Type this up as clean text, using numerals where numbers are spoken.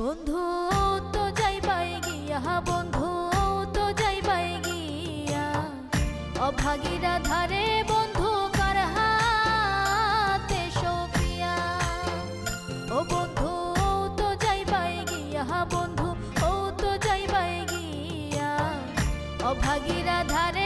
বন্ধু তো যাইবাই গিয়া, বন্ধু তো যাইবাই গিয়া, অভাগীরা ধারে বন্ধু কার হাতে সপিয়া। ও বন্ধু তো যাইবাই গিয়া, বন্ধু ও তো যাইবাই গিয়া, অভাগীরা ধারে